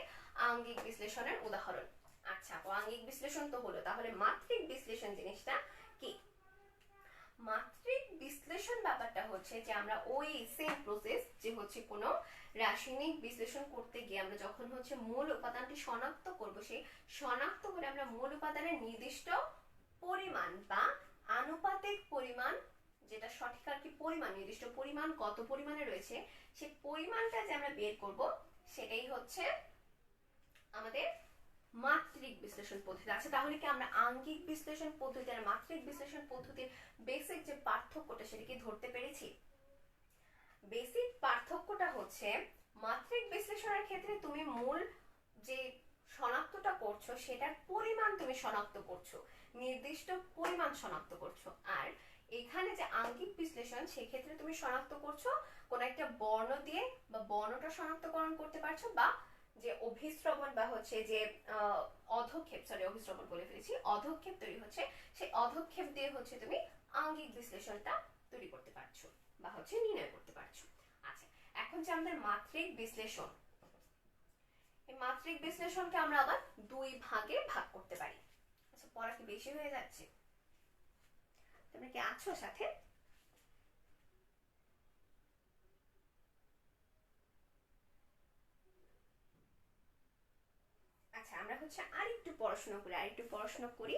আঙ্গিক বিশ্লেষণের উদাহরণ। আচ্ছা, তো আঙ্গিক বিশ্লেষণ তো হলো, তাহলে মাত্রিক বিশ্লেষণ জিনিসটা কি? মাত্রিক বিশ্লেষণ ব্যাপারটা হচ্ছে যে আমরা ওই সেম প্রসেস, যে হচ্ছে কোনো রাসায়নিক বিশ্লেষণ করতে গিয়ে আমরা যখন হচ্ছে মূল উপাদানটি শনাক্ত করব, সেই শনাক্ত করে আমরা মূল উপাদানের নির্দিষ্ট পরিমাণ বা আনুপাতিক পরিমাণ, যেটা সঠিক আর কি পরিমাণ, নির্দিষ্ট পরিমাণ কত পরিমাণে রয়েছে সেই পরিমাণটা যে আমরা বের করব সেটাই হচ্ছে আমাদের মাত্রিক বিশ্লেষণ পদ্ধতি। আচ্ছা, তাহলে কি আমরা আঙ্গিক বিশ্লেষণ পদ্ধতি আর মাত্রিক বিশ্লেষণ পদ্ধতির বেসিক যে পার্থক্যটা সেটা কি ধরতে পেরেছি? বেসিক পার্থক্যটা হচ্ছে মাত্রিক বিশ্লেষণের ক্ষেত্রে তুমি মূল যে শনাক্তটা করছো সেটার পরিমাণ তুমি শনাক্ত করছো, নির্দিষ্ট পরিমাণ শনাক্ত করছো। আর এখানে যে আঙ্গিক বিশ্লেষণ সেক্ষেত্রে তুমি শনাক্ত করছো কোন একটা বর্ণ দিয়ে, বা বর্ণটা শনাক্তকরণ করতে পারছো, বা যে অভিস্রবণ বা হচ্ছে যে অধক্ষেপ, সরি অভিস্রবণ বলে ফেলেছি, অধক্ষেপ তৈরি হচ্ছে, সেই অধক্ষেপ দিয়ে হচ্ছে তুমি আঙ্গিক বিশ্লেষণটা তৈরি করতে পারছো বা হচ্ছে নির্ণয় করতে পারছো। আচ্ছা, এখন যে আমাদের মাত্রিক বিশ্লেষণ, এই মাত্রিক বিশ্লেষণকে আমরা আবার দুই ভাগে ভাগ করতে পারি। আচ্ছা, পড়া কি বেশি হয়ে যাচ্ছে? তোমরা কি আছো সাথে? আচ্ছা, আমরা হচ্ছে আরেকটু পড়াশোনা করি।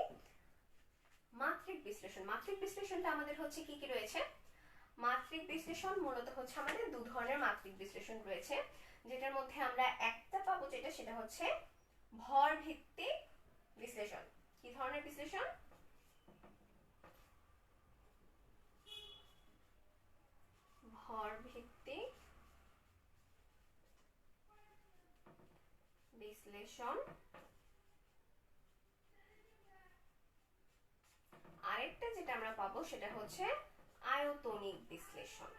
মাত্রিক বিশ্লেষণ, মাত্রিক বিশ্লেষণটা আমাদের হচ্ছে কি কি রয়েছে? মাত্রিক বিশ্লেষণ মূলত হচ্ছে আমাদের দু ধরনের মাত্রিক বিশ্লেষণ রয়েছে, যেটার মধ্যে আমরা একটা পাবো, যেটা সেটা হচ্ছে ভর ভিত্তিক বিশ্লেষণ। কি ধরনের বিশ্লেষণ? ভর ভিত্তিক বিশ্লেষণ। আরেকটা যেটা আমরা পাবো সেটা হচ্ছে আয়তনিক বিশ্লেষণ।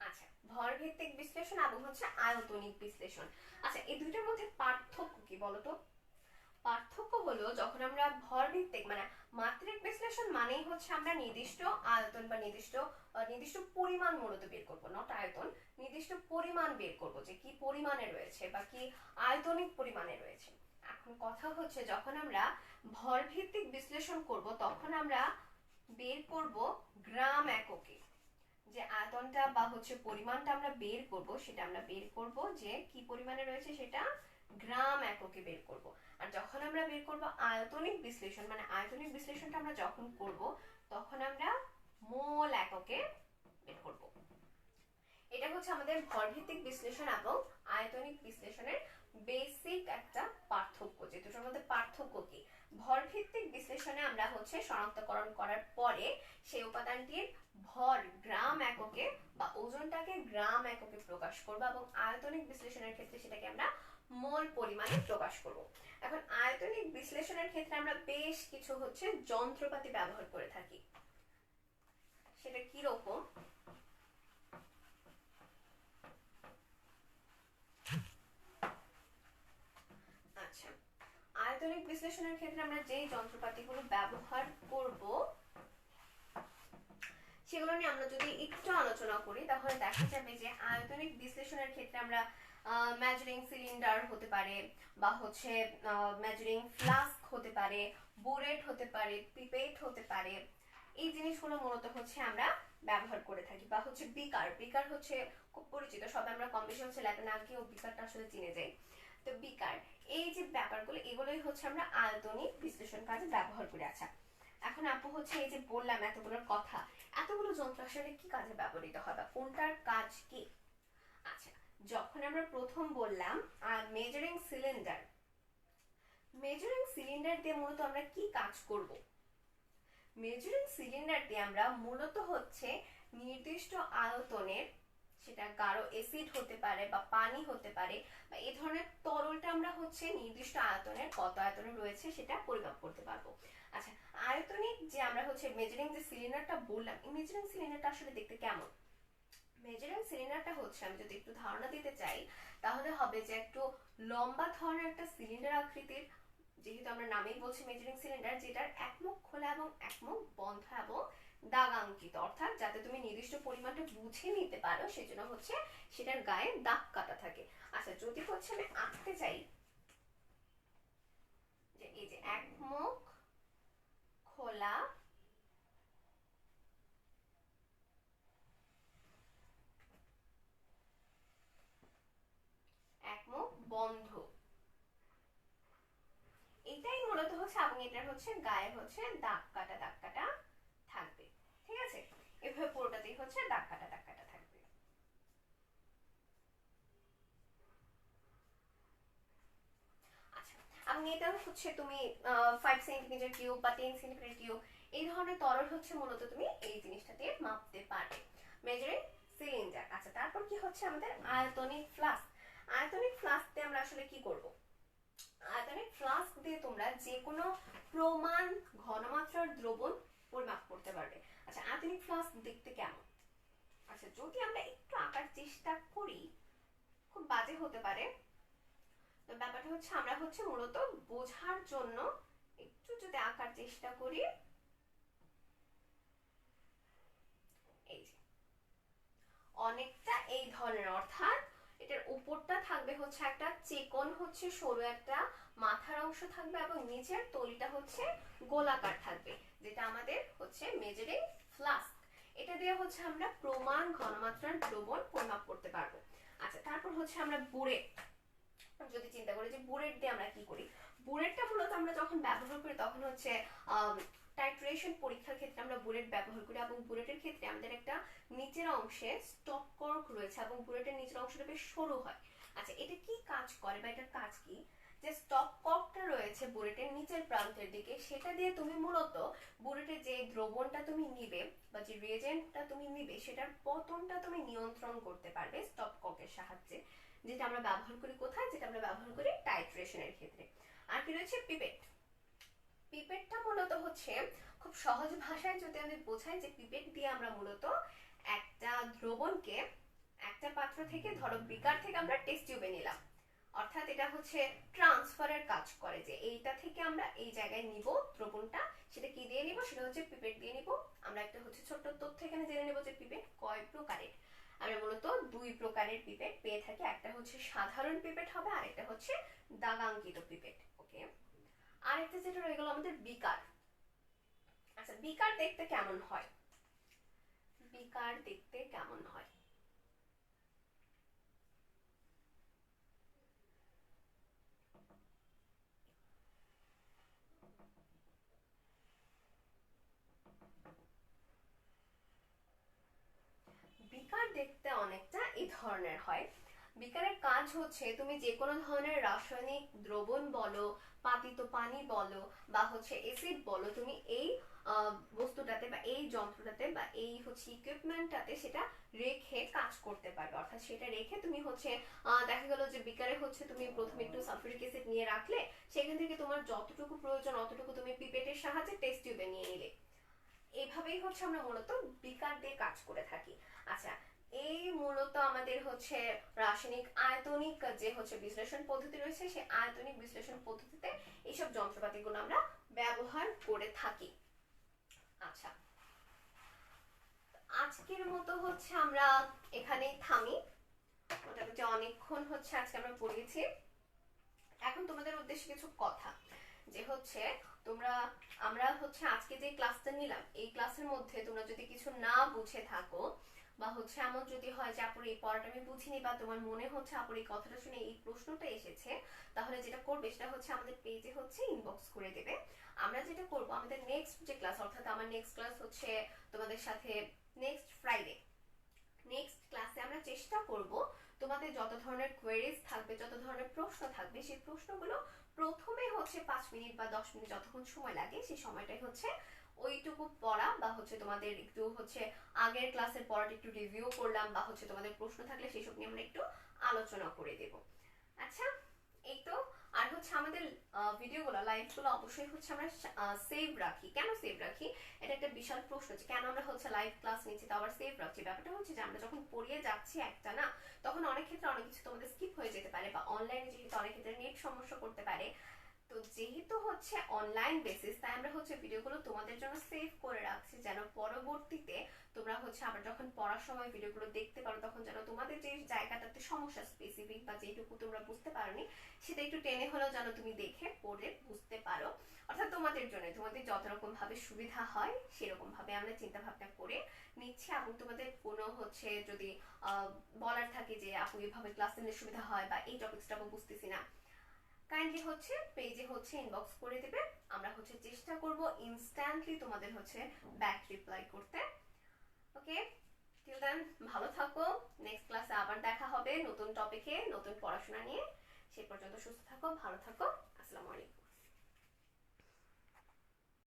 আচ্ছা, ভর ভিত্তিক বিশ্লেষণ এবং হচ্ছে আয়তনিক বিশ্লেষণ। আচ্ছা, এই দুইটার মধ্যে পার্থক্য কি বলতো? পার্থক্য হলো, যখন আমরা ভর ভিত্তিক মানে মাত্রিক বিশ্লেষণ মানেই হচ্ছে আমরা নির্দিষ্ট আয়তন বা নির্দিষ্ট পরিমাণ মূলত বের করব, নট আয়তন, নির্দিষ্ট পরিমাণ বের করব যে কি পরিমাণে রয়েছে বা কি আয়তনিক পরিমাণে রয়েছে। এখন কথা হচ্ছে, যখন আমরা ভর ভিত্তিক বিশ্লেষণ করব তখন আমরা বের করব গ্রাম এককে। যে আয়তনটা বা হচ্ছে পরিমাণটা আমরা বের করব, সেটা আমরা বের করব যে কি পরিমাণে রয়েছে সেটা গ্রাম এককে বের করব। আর যখন আমরা বের করব আয়তনিক বিশ্লেষণ, মানে আয়তনিক বিশ্লেষণটা আমরা যখন করব তখন আমরা মোল এককে বের করব। এটা হচ্ছে আমাদের ভরভিত্তিক বিশ্লেষণ এবং আয়তনিক বিশ্লেষণের বেসিক একটা পার্থক্য। যে দুটোর মধ্যে পার্থক্য কি? ভরভিত্তিক বিশ্লেষণে আমরা হচ্ছে শনাক্তকরণ করার পরে সেই উপাদানটির ভর গ্রাম এককে বা ওজনটাকে গ্রাম এককে প্রকাশ করব, এবং আয়তনিক বিশ্লেষণের ক্ষেত্রে সেটাকে আমরা মোল পরিমাণে প্রকাশ করব। এখন আয়তনিক বিশ্লেষণের ক্ষেত্রে আমরা বেশ কিছু হচ্ছে যন্ত্রপাতি ব্যবহার করে থাকি। সেটা কি রকম? আচ্ছা, আয়তনিক বিশ্লেষণের ক্ষেত্রে আমরা যেই যন্ত্রপাতিগুলো ব্যবহার করব সেগুলো নিয়ে আমরা যদি একটু আলোচনা করি, তাহলে দেখা যাবে যে আয়তনিক বিশ্লেষণের ক্ষেত্রে আমরা মেজারিং সিলিন্ডার হতে পারে, বা হচ্ছে মেজারিং ফ্লাস্ক হতে পারে, বুরেট হতে পারে, পিপেট হতে পারে। এই জিনিসগুলো মূলত হচ্ছে আমরা ব্যবহার করে থাকি। বা হচ্ছে বিকার, বিকার হচ্ছে খুব পরিচিত, সবাই আমরা কম বেশি হচ্ছে ল্যাবে না গিয়েও বিকারটা আসলে চিনে যাই। তো বিকার, এই যে ব্যাপারগুলো, এগুলোই হচ্ছে আমরা আয়তনিক বিশ্লেষণ কাজে ব্যবহার করি। আচ্ছা, এখন আপু হচ্ছে এই যে বললাম এতগুলোর কথা, এতগুলো যন্ত্র আসলে কি কাজে ব্যবহৃত হয় বা কোনটার কাজ কি? আচ্ছা, যখন আমরা প্রথম বললাম মেজারিং সিলিন্ডার, মেজারিং সিলিন্ডার দিয়ে মূলত আমরা কি কাজ করব? মেজারিং সিলিন্ডার দিয়ে আমরা মূলত হচ্ছে নির্দিষ্ট আয়তনের, সেটা গাঢ় অ্যাসিড হতে পারে বা পানি হতে পারে, বা এই ধরনের তরলটা আমরা হচ্ছে নির্দিষ্ট আয়তনের, কত আয়তনে রয়েছে সেটা পরিমাপ করতে পারবো। আচ্ছা, আয়তনিক যে আমরা হচ্ছে মেজারিং যে সিলিন্ডারটা বললাম, এই মেজারিং সিলিন্ডারটা আসলে দেখতে কেমন? মেজারিং সিলিন্ডারটা হচ্ছে, আমি যদি একটু ধারণা দিতে চাই তাহলে হবে যে একটু লম্বা ধরনের একটা সিলিন্ডার আকৃতির, যেহেতু আমরা নামেই বলছি মেজারিং সিলিন্ডার, যেটার এক মুখ খোলা এবং এক মুখ বন্ধ এবং দাগাঙ্কিত, অর্থাৎ যাতে তুমি নির্দিষ্ট পরিমাণটা বুঝে নিতে পারো সেজন্য হচ্ছে সেটার গায়ে দাগ কাটা থাকে। আচ্ছা, যদি হচ্ছে আমি আঁকতে চাই যে এই যে এক মুখ খোলা, এক মুখ বন্ধ, এটাই মূলত হচ্ছে, এবং এটার হচ্ছে গায়ে হচ্ছে দাগ কাটা থাকবে। ঠিক আছে, এভাবে পুরোটাতেই হচ্ছে দাগ কাটা থাকবে। আচ্ছা, এবং এটা হচ্ছে তুমি 5 সেন্টিমিটার কিউব বা 10 সেন্টিমিটার কিউব এই ধরনের তরল হচ্ছে মূলত তুমি এই জিনিসটা দিয়ে মাপতে পারবে, মেজারিং সিলিন্ডার। আচ্ছা, তারপর কি হচ্ছে আমাদের আয়তনিক ফ্লাস্ক। আয়তনিক ফ্লাস্ক দিয়ে আমরা আসলে কি করব? আয়তনিক ফ্লাস্ক দিয়ে তোমরা যে কোনো প্রমাণ ঘনমাত্রার দ্রবণ পরিমাপ করতে পারবে। আচ্ছা, আয়তনিক ফ্লাস্ক দেখতে কেমন? আচ্ছা, যদি আমরা একটু আঁকার চেষ্টা করি, খুব বাজে হতে পারে, তো ব্যাপারটা হচ্ছে আমরা হচ্ছে মূলত বোঝার জন্য একটু যদি আঁকার চেষ্টা করি, এই যে অনেকটা এই ধরনের, অর্থাৎ এটার উপরটা থাকবে হচ্ছে একটা চিকন হচ্ছে সরু একটা মাথার অংশ থাকবে এবং নিচের তলিটা হচ্ছে গোলাকার থাকবে, যেটা আমাদের হচ্ছে মেজারিং ফ্লাস্ক। এটা দিয়ে হচ্ছে আমরা প্রমাণ ঘনমাত্রার দ্রবণ পরিমাপ করতে পারবো। আচ্ছা, তারপর হচ্ছে আমরা বুড়েট যদি চিন্তা করি যে বুড়েট দিয়ে আমরা কি করি, বুড়েটটা মূলত আমরা যখন ব্যবহার করি তখন হচ্ছে টাইট্রেশন পরীক্ষার ক্ষেত্রে আমরা বুলেট ব্যবহার করি, এবং বুলেটের ক্ষেত্রে আমাদের একটা নিচের অংশে স্টপ কর্ক রয়েছে এবং বুলেটের নিচের অংশটা বেশ সরু হয়। আচ্ছা, এটা কি কাজ করে বা এটার কাজ কি? যে স্টপ কর্কটা রয়েছে বুলেটের নিচের প্রান্তের দিকে, সেটা দিয়ে তুমি মূলত বুলেটের যে দ্রবণটা তুমি নিবে বা যে রিয়েজেন্টটা তুমি নিবে সেটার পতনটা তুমি নিয়ন্ত্রণ করতে পারবে স্টপ কর্কের সাহায্যে, যেটা আমরা ব্যবহার করি কোথায়, যেটা আমরা ব্যবহার করি টাইট্রেশনের ক্ষেত্রে। আর কি রয়েছে পিপেট। পিপেটটা মূলত হচ্ছে খুব সহজ ভাষায় যদি আমি বোঝাই, যে পিপেট দিয়ে আমরা মূলত একটা দ্রবণকে একটা পাত্র থেকে, ধরো বিকার থেকে আমরা টেস্ট টিউবে নিলাম, অর্থাৎ এটা হচ্ছে ট্রান্সফারের কাজ করে, যে এইটা থেকে আমরা এই জায়গায় নিব দ্রবণটা, সেটা কি দিয়ে নিব, সেটা হচ্ছে পিপেট দিয়ে নিব। আমরা একটা হচ্ছে ছোট্ট তথ্য এখানে জেনে নেব যে পিপেট কয় প্রকারের। আমরা মূলত দুই প্রকারের পিপেট পেয়ে থাকি, একটা হচ্ছে সাধারণ পিপেট হবে, আর একটা হচ্ছে দাগাঙ্কিত পিপেট। ওকে, আরেকটা যেটা রয়ে গেল আমাদের বিকার। আচ্ছা, বিকার দেখতে কেমন হয়? বিকার দেখতে কেমন হয়? বিকার দেখতে অনেকটা এই ধরনের হয়। বিকারের কাজ হচ্ছে তুমি যে কোনো ধরনের রাসায়নিক দ্রবণ বলো, পাতিত পানি বলো, বা হচ্ছে অ্যাসিড বলো, তুমি এই বস্তুটাতে বা এই যন্ত্রটাতে বা এই হচ্ছে ইকুইপমেন্টটাতে সেটা রেখে কাজ করতে পারবে। অর্থাৎ সেটা রেখে তুমি হচ্ছে দেখা গেল যে বিকারে হচ্ছে তুমি প্রথমে একটু সালফিউরিক অ্যাসিড নিয়ে রাখলে, সেখান থেকে তোমার যতটুকু প্রয়োজন অতটুকু তুমি পিপেটের সাহায্যে টেস্ট টিউবে নিয়ে নিলে। এইভাবেই হচ্ছে আমরা মূলত বিকার দিয়ে কাজ করে থাকি। আচ্ছা, এই মূলত আমাদের হচ্ছে রাসায়নিক আয়তনিক যে হচ্ছে বিশ্লেষণ পদ্ধতি রয়েছে, সেই আয়তনিক বিশ্লেষণ পদ্ধতিতে এইসব যন্ত্রপাতিগুলো আমরা ব্যবহার করে থাকি। আচ্ছা, আজকের মতো হচ্ছে আমরা এখানেই থামি, মোটামুটি অনেকক্ষণ হচ্ছে আজকে আমরা পড়িয়েছি। এখন তোমাদের উদ্দেশ্যে কিছু কথা, যে হচ্ছে তোমরা, আমরা হচ্ছে আজকে যে ক্লাসটা নিলাম, এই ক্লাসের মধ্যে তোমরা যদি কিছু না বুঝে থাকো, বা হচ্ছে এমন যদি হয় যে আপুর এই পড়াটা আমি বুঝিনি, বা তোমার মনে হচ্ছে আপুর এই কথাটা শুনে এই প্রশ্নটা এসেছে, তাহলে যেটা করবে সেটা হচ্ছে আমাদের পেজে হচ্ছে ইনবক্স করে দেবে। আমরা যেটা করব, আমাদের নেক্সট যে ক্লাস, অর্থাৎ আমার নেক্সট ক্লাস হচ্ছে তোমাদের সাথে নেক্সট ফ্রাইডে, নেক্সট ক্লাসে আমরা চেষ্টা করব তোমাদের যত ধরনের কোয়েরিজ থাকবে, যত ধরনের প্রশ্ন থাকবে, সেই প্রশ্নগুলো প্রথমে হচ্ছে 5 মিনিট বা 10 মিনিট যতক্ষণ সময় লাগে, সেই সময়টাই হচ্ছে ওইটুকু পড়া, বা হচ্ছে তোমাদের একটু হচ্ছে আগের ক্লাসের পড়াটা একটু রিভিউ করলাম, বা হচ্ছে তোমাদের প্রশ্ন থাকলে সেসব নিয়ে আমরা একটু আলোচনা করে দেব। আচ্ছা, এই তো। আর হচ্ছে আমাদের ভিডিওগুলো, লাইভগুলো অবশ্যই হচ্ছে আমরা সেভ রাখি। কেন সেভ রাখি, এটা একটা বিশাল প্রশ্ন, যে কেন আমরা হচ্ছে লাইভ ক্লাস নিচ্ছি তো আবার সেভ রাখছি। ব্যাপারটা হচ্ছে যে আমরা যখন পড়িয়ে যাচ্ছি একটা না, তখন অনেক ক্ষেত্রে অনেক কিছু তোমাদের স্কিপ হয়ে যেতে পারে, বা অনলাইনে যেহেতু অনেক ক্ষেত্রে নেট সমস্যা করতে পারে। তো যেহেতু হচ্ছে অনলাইন বেসিস, তাই আমরা হচ্ছে ভিডিওগুলো তোমাদের জন্য সেভ করে রাখছি, যেন পরবর্তীতে তোমরা হচ্ছে আবার যখন পড়ার সময় ভিডিওগুলো দেখতে পারো, তখন যেন তোমাদের যে জায়গাটাতে সমস্যা স্পেসিফিক বা যেটুকু তোমরা বুঝতে পারোনি, সেটা একটু টেনে হলেও যেন তুমি দেখে পড়ে বুঝতে পারো। অর্থাৎ তোমাদের জন্য, তোমাদের যত রকম ভাবে সুবিধা হয় সেরকম ভাবে আমরা চিন্তা ভাবনা করে নিচ্ছি। এবং তোমাদের কোনো হচ্ছে যদি বলার থাকে যে আপু এভাবে ক্লাস নিলে সুবিধা হয়, বা এই টপিকসটা বুঝতেছি না, কাইন্ডলি হচ্ছে পেজে হচ্ছে ইনবক্স করে দেবে। আমরা হচ্ছে চেষ্টা করব ইনস্ট্যান্টলি তোমাদের হচ্ছে ব্যাক রিপ্লাই করতে। ওকে, টিল দেন ভালো থাকো। নেক্সট ক্লাসে আবার দেখা হবে নতুন টপিকে, নতুন পড়াশোনা নিয়ে। সে পর্যন্ত সুস্থ থাকো, ভালো থাকো। আসসালামু আলাইকুম।